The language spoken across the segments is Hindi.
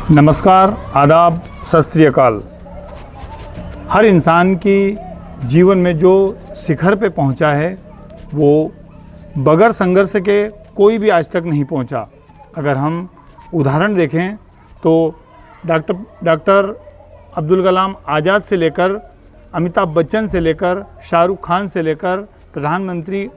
नमस्कार, आदाब, सत श्री अकाल। हर इंसान की जीवन में जो शिखर पे पहुंचा है वो बगैर संघर्ष के कोई भी आज तक नहीं पहुंचा। अगर हम उदाहरण देखें तो डॉक्टर अब्दुल कलाम आज़ाद से लेकर अमिताभ बच्चन से लेकर शाहरुख खान से लेकर प्रधानमंत्री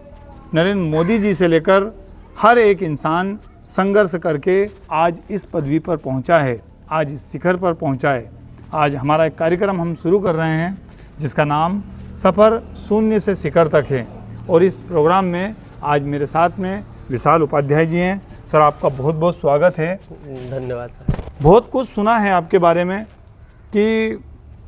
नरेंद्र मोदी जी से लेकर हर एक इंसान संघर्ष करके आज इस पदवी पर पहुंचा है, आज इस शिखर पर पहुंचा है। आज हमारा एक कार्यक्रम हम शुरू कर रहे हैं जिसका नाम सफ़र शून्य से शिखर तक है और इस प्रोग्राम में आज मेरे साथ में विशाल उपाध्याय जी हैं। सर, आपका बहुत बहुत स्वागत है। धन्यवाद सर। बहुत कुछ सुना है आपके बारे में कि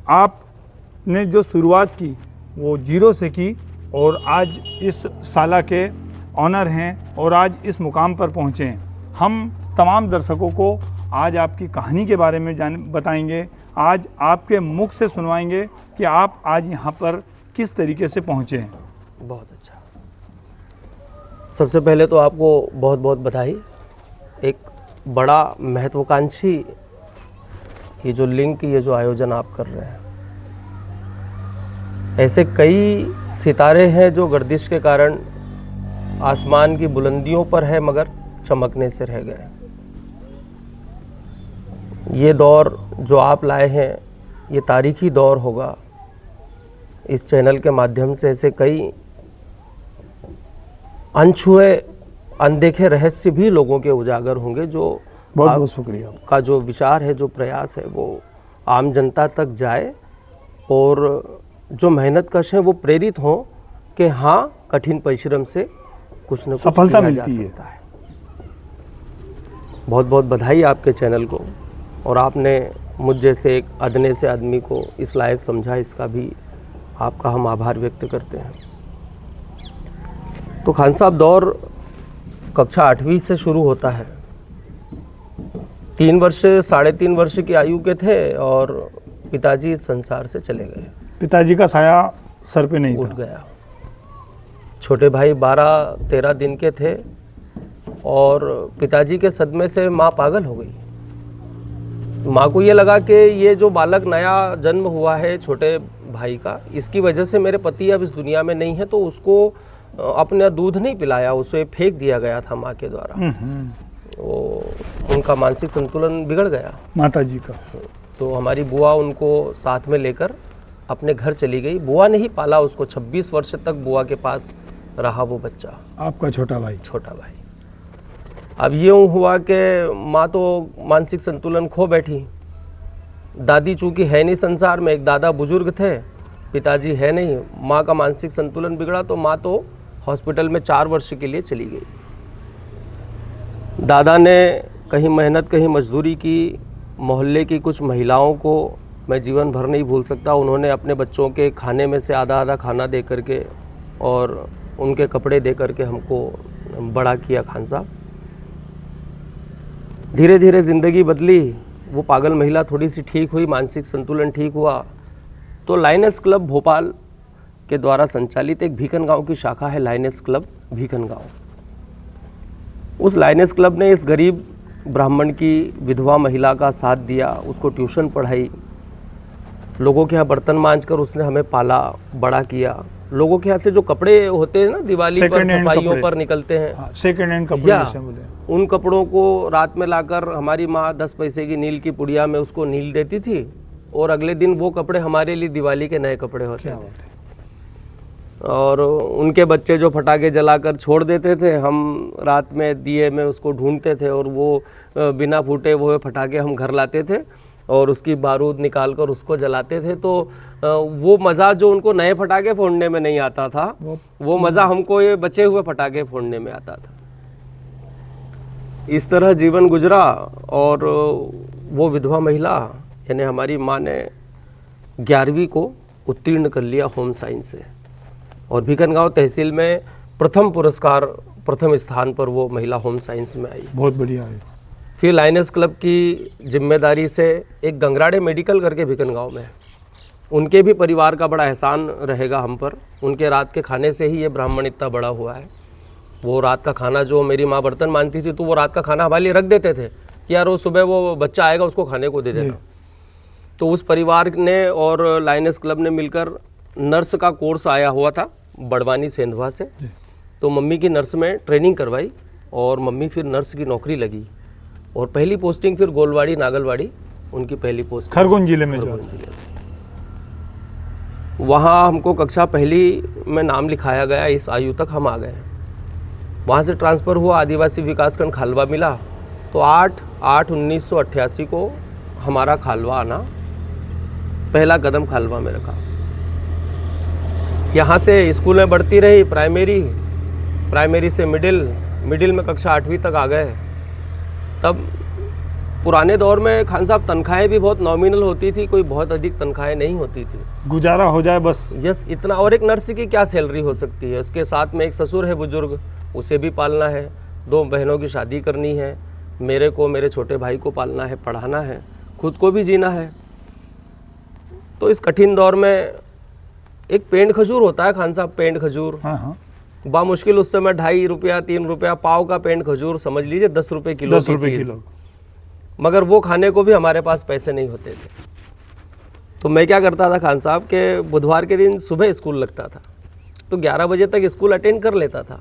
आपने जो शुरुआत की वो जीरो से की और आज इस साला के ऑनर हैं और आज इस मुकाम पर पहुँचे हैं। हम तमाम दर्शकों को आज आपकी कहानी के बारे में बताएंगे, आज आपके मुख से सुनवाएंगे कि आप आज यहाँ पर किस तरीके से पहुँचे हैं। बहुत अच्छा। सबसे पहले तो आपको बहुत बहुत बधाई। एक बड़ा महत्वाकांक्षी ये जो लिंक, ये जो आयोजन आप कर रहे हैं, ऐसे कई सितारे हैं जो गर्दिश के कारण आसमान की बुलंदियों पर है मगर चमकने से रह गए। ये दौर जो आप लाए हैं ये तारीखी दौर होगा। इस चैनल के माध्यम से ऐसे कई अनछुए अनदेखे रहस्य भी लोगों के उजागर होंगे। जो बहुत बहुत शुक्रिया का जो विचार है, जो प्रयास है, वो आम जनता तक जाए और जो मेहनत कश हैं वो प्रेरित हों कि हाँ, कठिन परिश्रम से कुछ न कुछ सफलता मिलती है। बहुत बहुत बधाई आपके चैनल को, और आपने मुझ जैसे एक अदने से आदमी को इस लायक समझा, इसका भी आपका हम आभार व्यक्त करते हैं। तो खान साहब, दौर कक्षा 8वीं से शुरू होता है। 3 वर्ष 3.5 वर्ष की आयु के थे और पिताजी इस संसार से चले गए। पिताजी का साया सर पे नहीं उठ गया। छोटे भाई 12-13 दिन के थे और पिताजी के सदमे से माँ पागल हो गई। माँ को ये लगा कि ये जो बालक नया जन्म हुआ है छोटे भाई का, इसकी वजह से मेरे पति अब इस दुनिया में नहीं है, तो उसको अपना दूध नहीं पिलाया, उसे फेंक दिया गया था माँ के द्वारा। वो उनका मानसिक संतुलन बिगड़ गया माता जी का। तो हमारी बुआ उनको साथ में लेकर अपने घर चली गई। बुआ ने ही पाला उसको, 26 वर्ष तक बुआ के पास रहा वो बच्चा, आपका छोटा भाई। छोटा भाई। अब यूँ हुआ कि माँ तो मानसिक संतुलन खो बैठी। दादी चूँकि है नहीं संसार में, एक दादा बुजुर्ग थे, पिताजी है नहीं, माँ का मानसिक संतुलन बिगड़ा तो माँ तो हॉस्पिटल में 4 वर्ष के लिए चली गई। दादा ने कहीं मेहनत कहीं मजदूरी की। मोहल्ले की कुछ महिलाओं को मैं जीवन भर नहीं भूल सकता। उन्होंने अपने बच्चों के खाने में से आधा आधा खाना दे करके और उनके कपड़े दे करके हमको बड़ा किया। खान साहब, धीरे धीरे ज़िंदगी बदली। वो पागल महिला थोड़ी सी ठीक हुई, मानसिक संतुलन ठीक हुआ, तो लायनेस क्लब भोपाल के द्वारा संचालित एक भीखन गांव की शाखा है, लायनेस क्लब भीखन गांव। उस लायनेस क्लब ने इस गरीब ब्राह्मण की विधवा महिला का साथ दिया, उसको ट्यूशन पढ़ाई, लोगों के यहाँ बर्तन मांजकर उसने हमें पाला, बड़ा किया। लोगों के यहाँ से जो कपड़े होते हैं ना, दिवाली पर सफाइयों पर निकलते हैं, सेकंड हैंड कपड़े जैसे बोले, उन कपड़ों को रात में लाकर हमारी माँ 10 पैसे की नील की पुड़िया में उसको नील देती थी और अगले दिन वो कपड़े हमारे लिए दिवाली के नए कपड़े होते थे। और उनके बच्चे जो फटाके जलाकर छोड़ देते थे, हम रात में दिए में उसको ढूंढते थे और वो बिना फूटे वो फटाके हम घर लाते थे और उसकी बारूद निकाल कर उसको जलाते थे। तो वो मज़ा जो उनको नए फटाके फोड़ने में नहीं आता था, वो मज़ा हमको ये बचे हुए फटाके फोड़ने में आता था। इस तरह जीवन गुजरा और वो विधवा महिला यानी हमारी माँ ने 11वीं को उत्तीर्ण कर लिया होम साइंस से और भीखनगांव तहसील में प्रथम पुरस्कार, प्रथम स्थान पर वो महिला होम साइंस में आई। बहुत बढ़िया है। फिर लायनेस क्लब की जिम्मेदारी से एक गंगराड़े मेडिकल करके भीखनगांव में, उनके भी परिवार का बड़ा एहसान रहेगा हम पर। उनके रात के खाने से ही ये ब्राह्मण इतना बड़ा हुआ है। वो रात का खाना जो मेरी माँ बर्तन मांजती थी तो वो रात का खाना हमारे लिए रख देते थे कि यार वो सुबह वो बच्चा आएगा उसको खाने को दे देना। तो उस परिवार ने और लायनेस क्लब ने मिलकर नर्स का कोर्स आया हुआ था बड़वानी सेंधवा से, तो मम्मी की नर्स में ट्रेनिंग करवाई और मम्मी फिर नर्स की नौकरी लगी और पहली पोस्टिंग फिर गोलवाड़ी नागलवाड़ी उनकी पहली पोस्ट खरगोन जिले में जो वहाँ हमको कक्षा पहली में नाम लिखाया गया, इस आयु तक हम आ गए। वहाँ से ट्रांसफ़र हुआ, आदिवासी विकासखंड खालवा मिला, तो 8/8/1988 को हमारा खालवा आना, पहला कदम खालवा में रखा। यहाँ से स्कूल में बढ़ती रही, प्राइमरी से मिडिल में कक्षा 8वीं तक आ गए। तब पुराने दौर में खान साहब तनख्वाहें भी बहुत नॉमिनल होती थी, कोई बहुत अधिक तनख्वाहें नहीं होती थी, गुजारा हो जाए बस। यस, इतना। और एक नर्स की क्या सैलरी हो सकती है, उसके साथ में एक ससुर है बुजुर्ग, उसे भी पालना है, 2 बहनों की शादी करनी है, मेरे को मेरे छोटे भाई को पालना है, पढ़ाना है, खुद को भी जीना है। तो इस कठिन दौर में एक पेंड खजूर होता है खान साहब, पेंड खजूर, हाँ। बामुश्किल उस समय 2.5 रुपया 3 रुपया पाव का पेंड खजूर, समझ लीजिए 10 रुपये किलो की चीज़। मगर वो खाने को भी हमारे पास पैसे नहीं होते थे। तो मैं क्या करता था खान साहब के बुधवार के दिन सुबह स्कूल लगता था, तो 11 बजे तक स्कूल अटेंड कर लेता था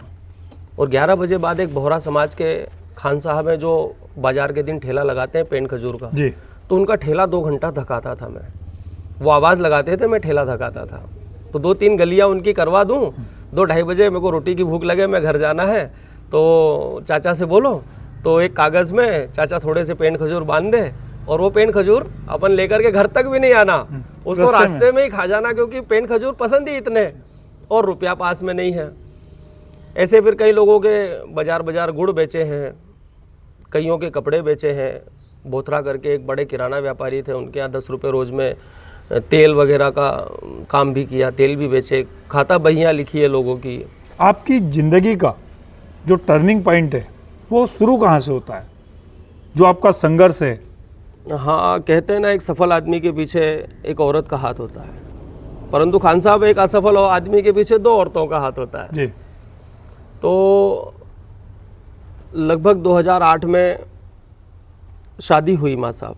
और 11 बजे बाद एक बोहरा समाज के खान साहब हैं जो बाजार के दिन ठेला लगाते हैं पेंड खजूर का जी। तो उनका ठेला 2 घंटा धकाता था मैं, वो आवाज़ लगाते थे, मैं ठेला धकाता था। तो 2-3 गलियाँ उनकी करवा दूँ, 2-2:30 बजे मेरे को रोटी की भूख लगे, मैं घर जाना है, तो चाचा से बोलो तो एक कागज़ में चाचा थोड़े से पेंड खजूर बांध दे और वो पेंड खजूर अपन लेकर के घर तक भी नहीं आना, उसको रास्ते में ही खा जाना, क्योंकि पेंड खजूर पसंद ही इतने और रुपया पास में नहीं है। ऐसे फिर कई लोगों के बाजार गुड़ बेचे हैं, कईयों के कपड़े बेचे हैं। बोथरा करके एक बड़े किराना व्यापारी थे, उनके यहाँ 10 रुपये रोज़ में तेल वगैरह का काम भी किया, तेल भी बेचे, खाता बहियाँ लिखी है लोगों की। आपकी ज़िंदगी का जो टर्निंग पॉइंट है वो शुरू कहाँ से होता है, जो आपका संघर्ष है? हाँ, कहते हैं ना एक सफल आदमी के पीछे एक औरत का हाथ होता है, परंतु खान साहब एक असफल आदमी के पीछे 2 औरतों का हाथ होता है। जी। तो लगभग 2008 में शादी हुई माँ साहब,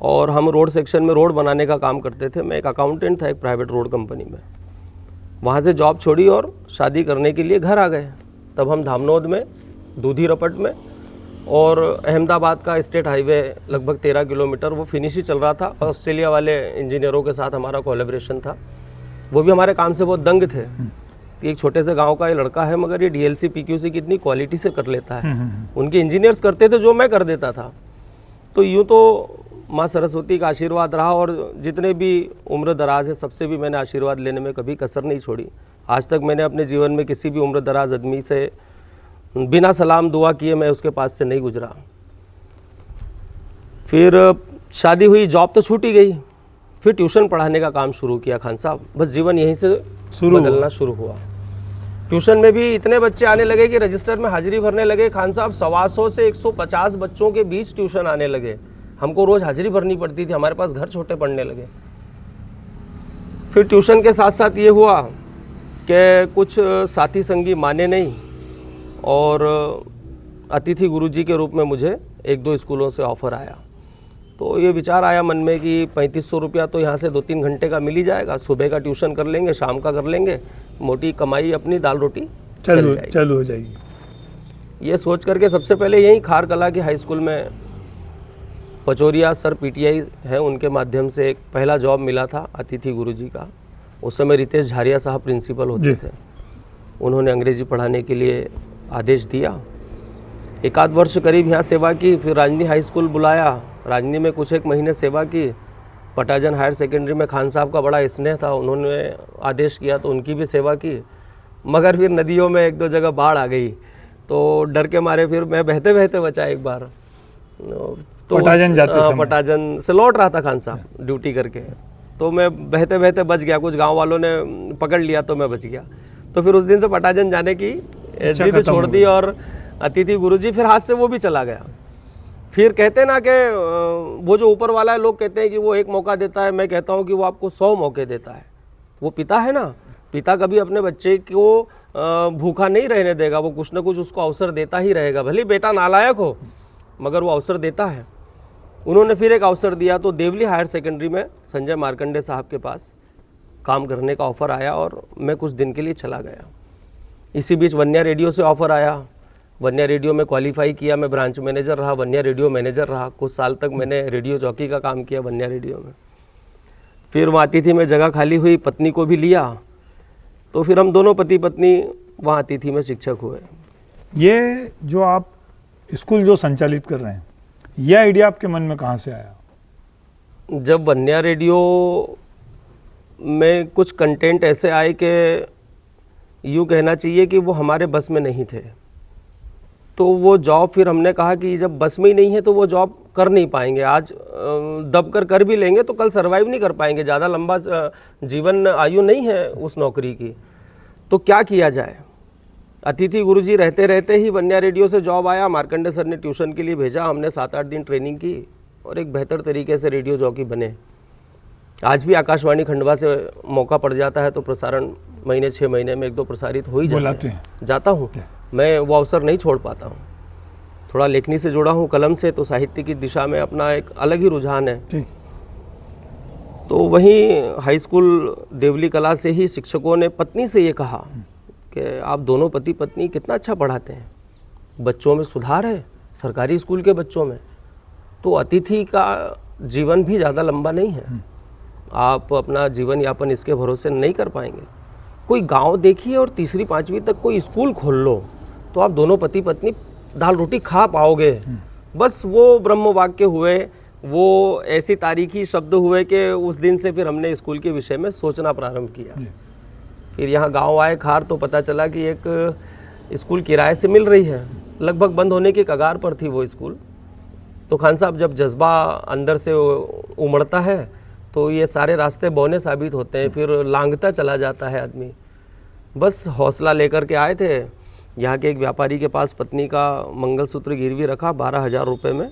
और हम रोड सेक्शन में रोड बनाने का काम करते थे। मैं एक अकाउंटेंट था एक प्राइवेट रोड कंपनी में। वहाँ से जॉब छोड़ी और शादी करने के लिए घर आ गए। तब हम धामनोद में, दूधी रपट में और अहमदाबाद का स्टेट हाईवे लगभग 13 किलोमीटर वो फिनिश ही चल रहा था। ऑस्ट्रेलिया वाले इंजीनियरों के साथ हमारा कोलैबोरेशन था, वो भी हमारे काम से बहुत दंग थे। एक छोटे से गांव का ये लड़का है, मगर ये डीएलसी पीक्यूसी कितनी क्वालिटी से कर लेता है। उनके इंजीनियर्स करते थे जो मैं कर देता था। तो यूँ तो माँ सरस्वती का आशीर्वाद रहा, और जितने भी उम्र दराज है सबसे भी मैंने आशीर्वाद लेने में कभी कसर नहीं छोड़ी। आज तक मैंने अपने जीवन में किसी भी उम्र दराज आदमी से बिना सलाम दुआ किए मैं उसके पास से नहीं गुजरा। फिर शादी हुई, जॉब तो छूट ही गई, फिर ट्यूशन पढ़ाने का काम शुरू किया खान साहब। बस जीवन यहीं से बदलना शुरू हुआ। ट्यूशन में भी इतने बच्चे आने लगे कि रजिस्टर में हाजिरी भरने लगे खान साहब। 125 से 150 बच्चों के बीच ट्यूशन आने लगे, हमको रोज़ हाजिरी भरनी पड़ती थी, हमारे पास घर छोटे पड़ने लगे। फिर ट्यूशन के साथ साथ ये हुआ कि कुछ साथी संगी माने नहीं, और अतिथि गुरुजी के रूप में मुझे 1-2 स्कूलों से ऑफ़र आया। तो ये विचार आया मन में कि 3500 रुपया तो यहाँ से 2-3 घंटे का मिल ही जाएगा, सुबह का ट्यूशन कर लेंगे, शाम का कर लेंगे, मोटी कमाई अपनी दाल रोटी चालू हो जाएगी। ये सोच करके सबसे पहले यहीं खार कला की हाई स्कूल में पचोरिया सर पीटीआई है, उनके माध्यम से एक पहला जॉब मिला था अतिथि गुरुजी का। उस समय रितेश झारिया साहब प्रिंसिपल होते थे, उन्होंने अंग्रेजी पढ़ाने के लिए आदेश दिया। 1 वर्ष करीब यहाँ सेवा की, फिर राजनी हाई स्कूल बुलाया, राजनी में कुछ 1 महीने सेवा की। पटाजन हायर सेकेंडरी में खान साहब का बड़ा स्नेह था, उन्होंने आदेश किया तो उनकी भी सेवा की। मगर फिर नदियों में 1-2 जगह बाढ़ आ गई, तो डर के मारे फिर मैं बहते बहते बचा एक बार। तो पटाजन से लौट रहा था खान साहब ड्यूटी करके, तो मैं बहते बहते बच गया। कुछ गांव वालों ने पकड़ लिया तो मैं बच गया। तो फिर उस दिन से पटाजन जाने की जिद छोड़ दी, और अतिथि गुरुजी फिर हाथ से वो भी चला गया। फिर कहते हैं ना कि वो जो ऊपर वाला है, लोग कहते हैं कि वो 1 मौका देता है, मैं कहता हूँ कि वो आपको 100 मौके देता है। वो पिता है ना, पिता कभी अपने बच्चे को भूखा नहीं रहने देगा, वो कुछ ना कुछ उसको अवसर देता ही रहेगा। भले बेटा नालायक हो, मगर वो अवसर देता है। उन्होंने फिर एक अवसर दिया तो देवली हायर सेकेंडरी में संजय मार्कंडे साहब के पास काम करने का ऑफ़र आया और मैं कुछ दिन के लिए चला गया। इसी बीच वन्या रेडियो से ऑफ़र आया, वन्या रेडियो में क्वालिफाई किया, मैं ब्रांच मैनेजर रहा, वन्या रेडियो मैनेजर रहा, कुछ साल तक मैंने रेडियो जॉकी का काम किया वन्या रेडियो में। फिर वहाँ अतिथि में जगह खाली हुई, पत्नी को भी लिया, तो फिर हम दोनों पति पत्नी वहाँ अतिथि में शिक्षक हुए। ये जो आप स्कूल जो संचालित कर रहे हैं, यह आइडिया आपके मन में कहाँ से आया? जब वन्या रेडियो में कुछ कंटेंट ऐसे आए कि यूँ कहना चाहिए कि वो हमारे बस में नहीं थे, तो वो जॉब फिर हमने कहा कि जब बस में ही नहीं है तो वो जॉब कर नहीं पाएंगे। आज दब कर भी लेंगे तो कल सर्वाइव नहीं कर पाएंगे, ज़्यादा लंबा जीवन आयु नहीं है उस नौकरी की। तो क्या किया जाए? अतिथि गुरुजी रहते रहते ही वन्या रेडियो से जॉब आया, मार्कंडे सर ने ट्यूशन के लिए भेजा, हमने 7-8 दिन ट्रेनिंग की और एक बेहतर तरीके से रेडियो जॉकी बने। आज भी आकाशवाणी खंडवा से मौका पड़ जाता है तो प्रसारण महीने 6 महीने में 1-2 प्रसारित हो ही जाते हैं। जाता हूँ मैं, वो अवसर नहीं छोड़ पाता हूँ। थोड़ा लेखनी से जुड़ा हूँ, कलम से, तो साहित्य की दिशा में अपना एक अलग ही रुझान है। तो वहीं हाई स्कूल देवली कला से ही शिक्षकों ने पत्नी से ये कहा कि आप दोनों पति पत्नी कितना अच्छा पढ़ाते हैं, बच्चों में सुधार है, सरकारी स्कूल के बच्चों में। तो अतिथि का जीवन भी ज़्यादा लंबा नहीं है, आप अपना जीवन यापन इसके भरोसे नहीं कर पाएंगे। कोई गांव देखिए और 3री 5वीं तक कोई स्कूल खोल लो तो आप दोनों पति पत्नी दाल रोटी खा पाओगे। बस वो ब्रह्म वाक्य हुए, वो ऐसी तारीखी शब्द हुए कि उस दिन से फिर हमने स्कूल के विषय में सोचना प्रारंभ किया। फिर यहाँ गांव आए खार तो पता चला कि एक स्कूल किराए से मिल रही है, लगभग बंद होने के कगार पर थी वो स्कूल। तो खान साहब, जब जज्बा अंदर से उमड़ता है तो ये सारे रास्ते बौने साबित होते हैं, फिर लांघता चला जाता है आदमी। बस हौसला लेकर के आए थे, यहाँ के एक व्यापारी के पास पत्नी का मंगलसूत्र गिरवी रखा 12,000 रुपये में,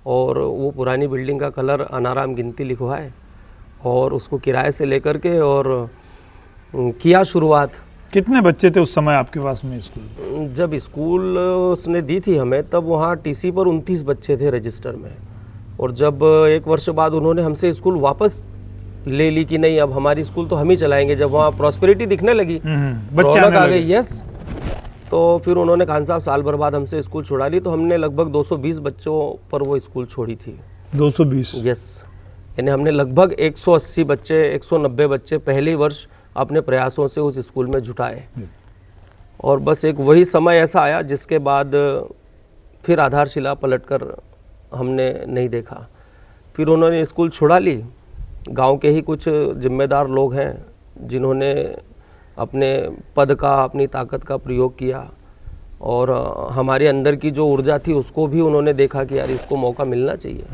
और वो पुरानी बिल्डिंग का कलर अनाराम गिनती लिखवाए और उसको किराए से लेकर के और किया शुरुआत। कितने बच्चे थे उस समय आपके पास में स्कूल? जब स्कूल उसने दी थी हमें तब वहाँ टीसी पर 29 बच्चे थे रजिस्टर में, और जब 1 वर्ष बाद उन्होंने हमसे स्कूल वापस ले ली कि नहीं अब हमारी स्कूल तो हम ही चलाएंगे, जब वहाँ प्रॉस्पेरिटी दिखने लगी, रौनक आ गई, यस, तो फिर उन्होंने खान साहब साल भर बाद हमसे स्कूल छुड़ा ली। तो हमने लगभग 220 बच्चों पर वो स्कूल छोड़ी थी। 220? यस, यानी हमने लगभग 180 बच्चे 190 बच्चे पहले वर्ष अपने प्रयासों से उस स्कूल में जुटाए। और बस एक वही समय ऐसा आया जिसके बाद फिर आधारशिला पलटकर हमने नहीं देखा। फिर उन्होंने स्कूल छुड़ा ली। गांव के ही कुछ जिम्मेदार लोग हैं जिन्होंने अपने पद का, अपनी ताकत का प्रयोग किया, और हमारे अंदर की जो ऊर्जा थी उसको भी उन्होंने देखा कि यार इसको मौका मिलना चाहिए,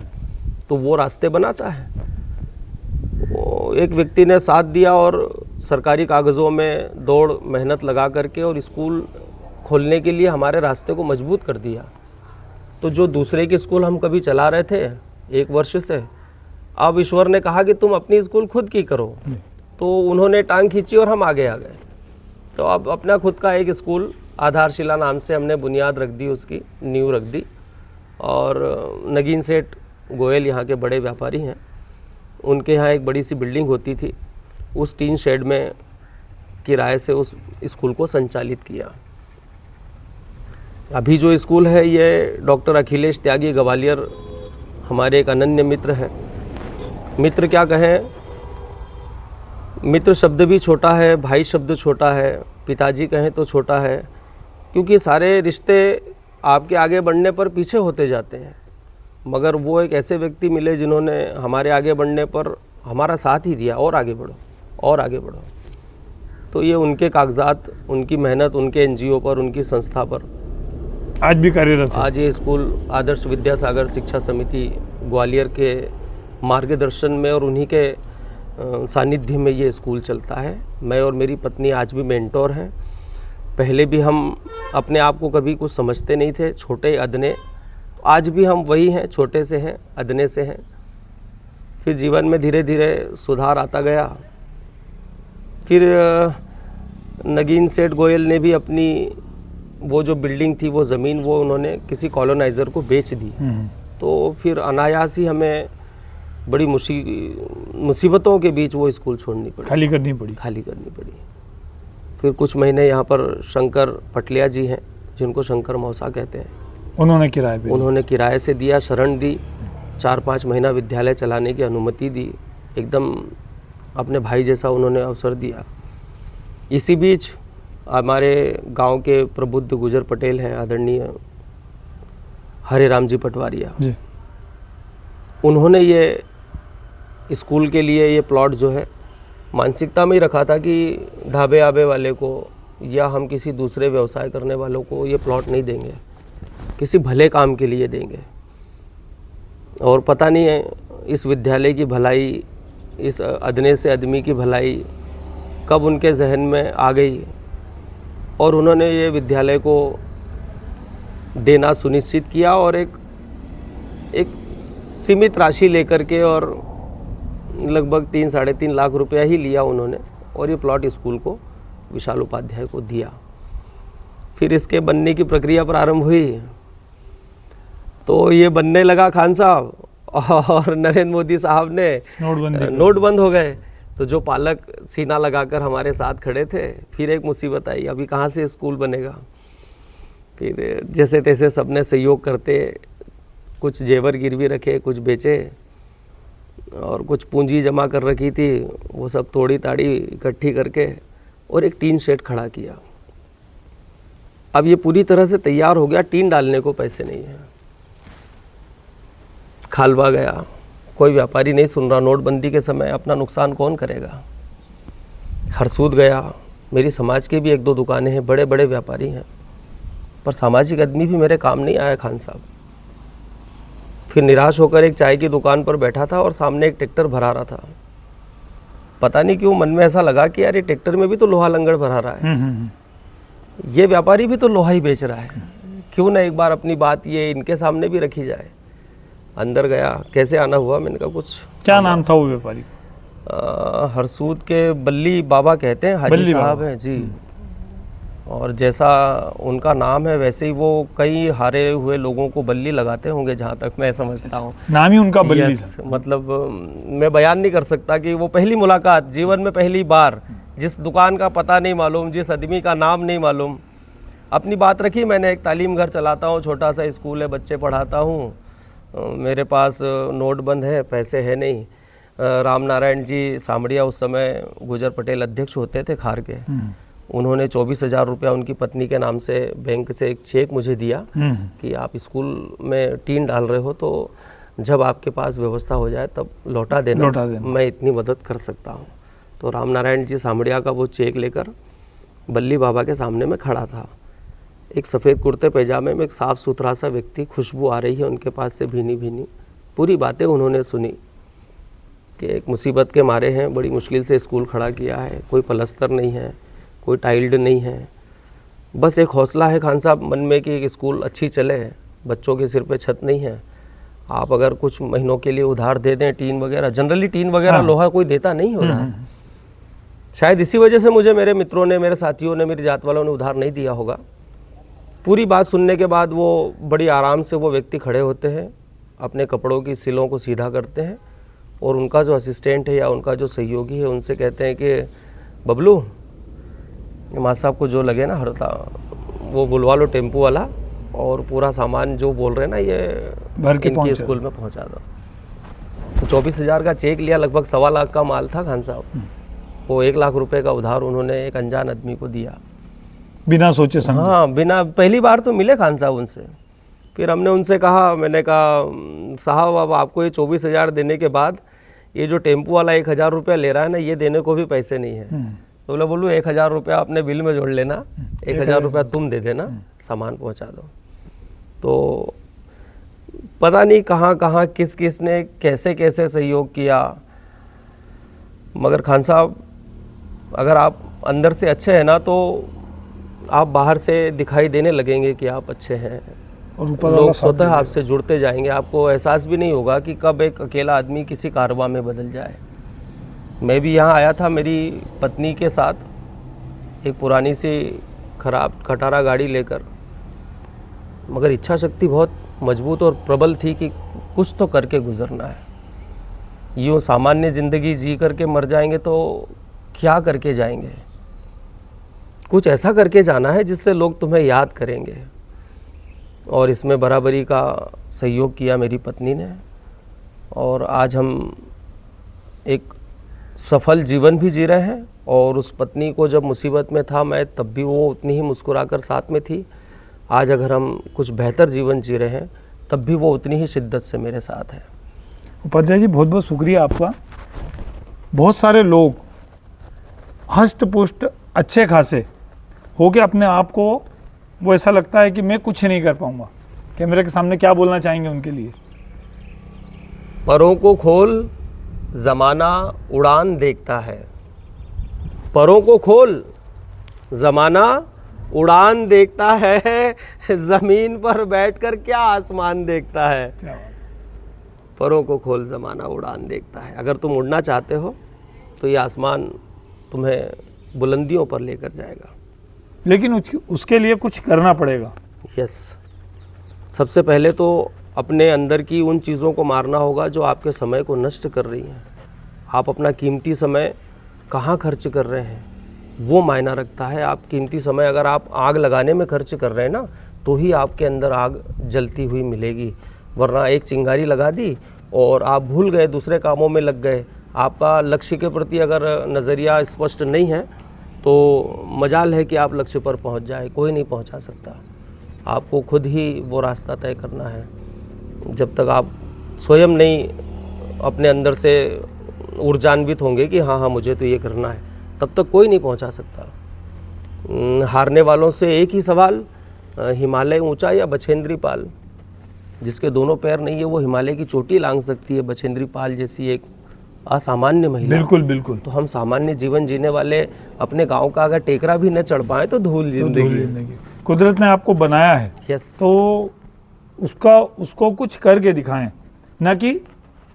तो वो रास्ते बनाता है। एक व्यक्ति ने साथ दिया और सरकारी कागज़ों में दौड़ मेहनत लगा करके और स्कूल खोलने के लिए हमारे रास्ते को मजबूत कर दिया। तो जो दूसरे की स्कूल हम कभी चला रहे थे 1 वर्ष से, अब ईश्वर ने कहा कि तुम अपनी स्कूल खुद की करो, तो उन्होंने टांग खींची और हम आगे आ गए। तो अब अपना खुद का एक स्कूल आधारशिला नाम से हमने बुनियाद रख दी, उसकी नींव रख दी। और नगीन सेठ गोयल यहाँ के बड़े व्यापारी हैं, उनके यहाँ एक बड़ी सी बिल्डिंग होती थी, उस टीन शेड में किराए से उस स्कूल को संचालित किया। अभी जो स्कूल है ये डॉक्टर अखिलेश त्यागी ग्वालियर हमारे एक अनन्य मित्र हैं। मित्र क्या कहें, मित्र शब्द भी छोटा है, भाई शब्द छोटा है, पिताजी कहें तो छोटा है, क्योंकि सारे रिश्ते आपके आगे बढ़ने पर पीछे होते जाते हैं। मगर वो एक ऐसे व्यक्ति मिले जिन्होंने हमारे आगे बढ़ने पर हमारा साथ ही दिया, और आगे बढ़ो और आगे बढ़ो। तो ये उनके कागजात, उनकी मेहनत, उनके एनजीओ पर, उनकी संस्था पर आज भी कार्यरत है। आज ये स्कूल आदर्श विद्यासागर शिक्षा समिति ग्वालियर के मार्गदर्शन में और उन्हीं के सानिध्य में ये स्कूल चलता है। मैं और मेरी पत्नी आज भी मेंटोर हैं। पहले भी हम अपने आप को कभी कुछ समझते नहीं थे, छोटे अदने, आज भी हम वही हैं, छोटे से हैं, अदने से हैं। फिर जीवन में धीरे धीरे सुधार आता गया। फिर नगीन सेठ गोयल ने भी अपनी वो जो बिल्डिंग थी, वो ज़मीन, वो उन्होंने किसी कॉलोनाइज़र को बेच दी। तो फिर अनायास ही हमें बड़ी मुसीबतों के बीच वो स्कूल छोड़नी पड़ी, खाली करनी पड़ी। फिर कुछ महीने यहाँ पर शंकर पटलिया जी हैं, जिनको शंकर मौसा कहते हैं, उन्होंने किराए से दिया, शरण दी, 4-5 महीना विद्यालय चलाने की अनुमति दी, एकदम अपने भाई जैसा उन्होंने अवसर दिया। इसी बीच हमारे गांव के प्रबुद्ध गुजर पटेल हैं, आदरणीय हरे राम जी पटवारिया जी। उन्होंने ये स्कूल के लिए ये प्लॉट जो है मानसिकता में ही रखा था कि ढाबे आबे वाले को या हम किसी दूसरे व्यवसाय करने वालों को ये प्लॉट नहीं देंगे, किसी भले काम के लिए देंगे। और पता नहीं है इस विद्यालय की भलाई, इस अदने से आदमी की भलाई कब उनके जहन में आ गई और उन्होंने ये विद्यालय को देना सुनिश्चित किया और एक सीमित राशि लेकर के और लगभग 3-3.5 लाख रुपया ही लिया उन्होंने और ये प्लॉट स्कूल को विशाल उपाध्याय को दिया। फिर इसके बनने की प्रक्रिया प्रारंभ हुई तो ये बनने लगा खान साहब, और नरेंद्र मोदी साहब ने नोट बंद हो गए। तो जो पालक सीना लगाकर हमारे साथ खड़े थे, फिर एक मुसीबत आई, अभी कहाँ से स्कूल बनेगा। फिर जैसे तैसे सबने सहयोग करते कुछ जेवर गिरवी रखे, कुछ बेचे और कुछ पूंजी जमा कर रखी थी, वो सब तोड़ी ताड़ी इकट्ठी करके और एक टीन शेड खड़ा किया। अब ये पूरी तरह से तैयार हो गया, टीन डालने को पैसे नहीं है। खालवा गया, कोई व्यापारी नहीं सुन रहा, नोटबंदी के समय अपना नुकसान कौन करेगा। हरसूद गया, मेरी समाज के भी 1-2 दुकानें हैं, बड़े बड़े व्यापारी हैं, पर सामाजिक आदमी भी मेरे काम नहीं आया खान साहब। फिर निराश होकर एक चाय की दुकान पर बैठा था और सामने एक ट्रैक्टर भरा रहा था। पता नहीं क्यों मन में ऐसा लगा कि यार ये ट्रैक्टर में भी तो लोहा लंगड़ भरा रहा है, ये व्यापारी भी तो लोहा ही बेच रहा है, क्यों ना एक बार अपनी बात ये इनके सामने भी रखी जाए। अंदर गया, कैसे आना हुआ, मैंने कहा कुछ। क्या नाम था वो व्यापारी? हरसूद के बल्ली बाबा कहते हैं, हाजी साहब हैं जी। और जैसा उनका नाम है वैसे ही वो कई हारे हुए लोगों को बल्ली लगाते होंगे, जहाँ तक मैं समझता हूँ। नाम ही उनका बल्ली था। मतलब मैं बयान नहीं कर सकता कि वो पहली मुलाकात, जीवन में पहली बार, जिस दुकान का पता नहीं मालूम, जिस आदमी का नाम नहीं मालूम, अपनी बात रखी। मैंने एक तालीम घर चलाता हूँ, छोटा सा स्कूल है, बच्चे पढ़ाता हूँ, मेरे पास नोट बंद है, पैसे है नहीं। राम नारायण जी सामड़िया उस समय गुजर पटेल अध्यक्ष होते थे खार के, उन्होंने 24,000 रुपया उनकी पत्नी के नाम से बैंक से एक चेक मुझे दिया कि आप स्कूल में टीन डाल रहे हो तो जब आपके पास व्यवस्था हो जाए तब लौटा देना, मैं इतनी मदद कर सकता हूँ। तो राम नारायण जी सामड़िया का वो चेक लेकर बल्ली बाबा के सामने में खड़ा था। एक सफ़ेद कुर्ते पैजामे में एक साफ़ सुथरा सा व्यक्ति, खुशबू आ रही है उनके पास से भीनी भीनी। पूरी बातें उन्होंने सुनी कि एक मुसीबत के मारे हैं, बड़ी मुश्किल से स्कूल खड़ा किया है, कोई पलस्तर नहीं है, कोई टाइल्ड नहीं है, बस एक हौसला है खान साहब मन में कि एक स्कूल अच्छी चले, बच्चों के सिर पे छत नहीं है, आप अगर कुछ महीनों के लिए उधार दे दें टीन वगैरह। जनरली टीन वगैरह लोहा कोई देता नहीं हो रहा है, शायद इसी वजह से मुझे मेरे मित्रों ने, मेरे साथियों ने, मेरी जात वालों ने उधार नहीं दिया होगा। पूरी बात सुनने के बाद वो बड़ी आराम से वो व्यक्ति खड़े होते हैं, अपने कपड़ों की सिलों को सीधा करते हैं और उनका जो असिस्टेंट है या उनका जो सहयोगी है उनसे कहते हैं कि बबलू, माँ साहब को जो लगे ना हड़ता वो बुलवा लो टेम्पो वाला, और पूरा सामान जो बोल रहे हैं ना ये भर के इनके स्कूल में पहुँचा दो। तो 24,000 का चेक लिया, लगभग 1.25 लाख का माल था खान साहब। वो 1 लाख रुपए का उधार उन्होंने एक अनजान आदमी को दिया, बिना सोचे समझे। हाँ, बिना, पहली बार तो मिले खान साहब उनसे। फिर हमने उनसे कहा, मैंने कहा साहब अब आपको ये 24,000 देने के बाद ये जो टेम्पो वाला 1,000 रुपया ले रहा है ना, ये देने को भी पैसे नहीं है। तो बोले बोलूँ 1,000 रुपया अपने बिल में जोड़ लेना, 1,000 रुपया तुम दे देना, सामान पहुंचा दो। तो पता नहीं कहाँ कहाँ किस किस ने कैसे कैसे सहयोग किया, मगर खान साहब अगर आप अंदर से अच्छे हैं ना तो आप बाहर से दिखाई देने लगेंगे कि आप अच्छे हैं, और लोग स्वतः आपसे जुड़ते जाएंगे। आपको एहसास भी नहीं होगा कि कब एक अकेला आदमी किसी कारवां में बदल जाए। मैं भी यहाँ आया था मेरी पत्नी के साथ, एक पुरानी सी खराब खटारा गाड़ी लेकर, मगर इच्छा शक्ति बहुत मजबूत और प्रबल थी कि कुछ तो करके गुजरना है। यूँ सामान्य ज़िंदगी जी करके मर जाएंगे तो क्या करके जाएंगे, कुछ ऐसा करके जाना है जिससे लोग तुम्हें याद करेंगे। और इसमें बराबरी का सहयोग किया मेरी पत्नी ने, और आज हम एक सफल जीवन भी जी रहे हैं। और उस पत्नी को जब मुसीबत में था मैं, तब भी वो उतनी ही मुस्कुराकर साथ में थी। आज अगर हम कुछ बेहतर जीवन जी रहे हैं, तब भी वो उतनी ही शिद्दत से मेरे साथ है। उपाध्याय जी, बहुत बहुत शुक्रिया आपका। बहुत सारे लोग हष्ट पुष्ट अच्छे खासे हो के अपने आप को, वो ऐसा लगता है कि मैं कुछ नहीं कर पाऊंगा। कैमरे के सामने क्या बोलना चाहेंगे उनके लिए? परों को खोल, ज़माना उड़ान देखता है। परों को खोल, ज़माना उड़ान देखता है। ज़मीन पर बैठकर क्या आसमान देखता है। क्या बात। परों को खोल, ज़माना उड़ान देखता है। अगर तुम उड़ना चाहते हो तो ये आसमान तुम्हें बुलंदियों पर लेकर जाएगा। लेकिन उसके लिए कुछ करना पड़ेगा। यस, सबसे पहले तो अपने अंदर की उन चीज़ों को मारना होगा जो आपके समय को नष्ट कर रही हैं। आप अपना कीमती समय कहाँ खर्च कर रहे हैं, वो मायना रखता है। आप कीमती समय अगर आप आग लगाने में खर्च कर रहे हैं ना, तो ही आपके अंदर आग जलती हुई मिलेगी। वरना एक चिंगारी लगा दी और आप भूल गए, दूसरे कामों में लग गए। आपका लक्ष्य के प्रति अगर नज़रिया स्पष्ट नहीं है तो मजाल है कि आप लक्ष्य पर पहुंच जाए, कोई नहीं पहुंचा सकता। आपको खुद ही वो रास्ता तय करना है। जब तक आप स्वयं नहीं अपने अंदर से ऊर्जान्वित होंगे कि हाँ मुझे तो ये करना है, तब तक कोई नहीं पहुंचा सकता। हारने वालों से एक ही सवाल, हिमालय ऊंचा या बछेंद्री पाल। जिसके दोनों पैर नहीं है वो हिमालय की चोटी लांघ सकती है, बछेंद्री पाल जैसी एक असामान्य महिला। बिल्कुल बिल्कुल। तो हम सामान्य जीवन जीने वाले अपने गांव का अगर टेकरा भी न चढ़ पाए तो धूल जिंदगी। कुदरत ने आपको बनाया है, यस, तो उसको कुछ करके दिखाएं, ना कि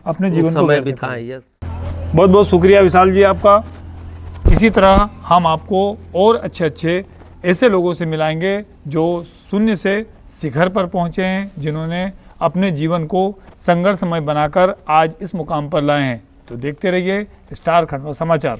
अपने जीवन को समय बिताएं। यस, बहुत बहुत शुक्रिया विशाल जी आपका। इसी तरह हम आपको और अच्छे अच्छे ऐसे लोगों से मिलाएंगे जो शून्य से शिखर पर पहुंचे हैं, जिन्होंने अपने जीवन को संघर्षमय बनाकर आज इस मुकाम पर लाए हैं। तो देखते रहिए स्टार खंडवा समाचार।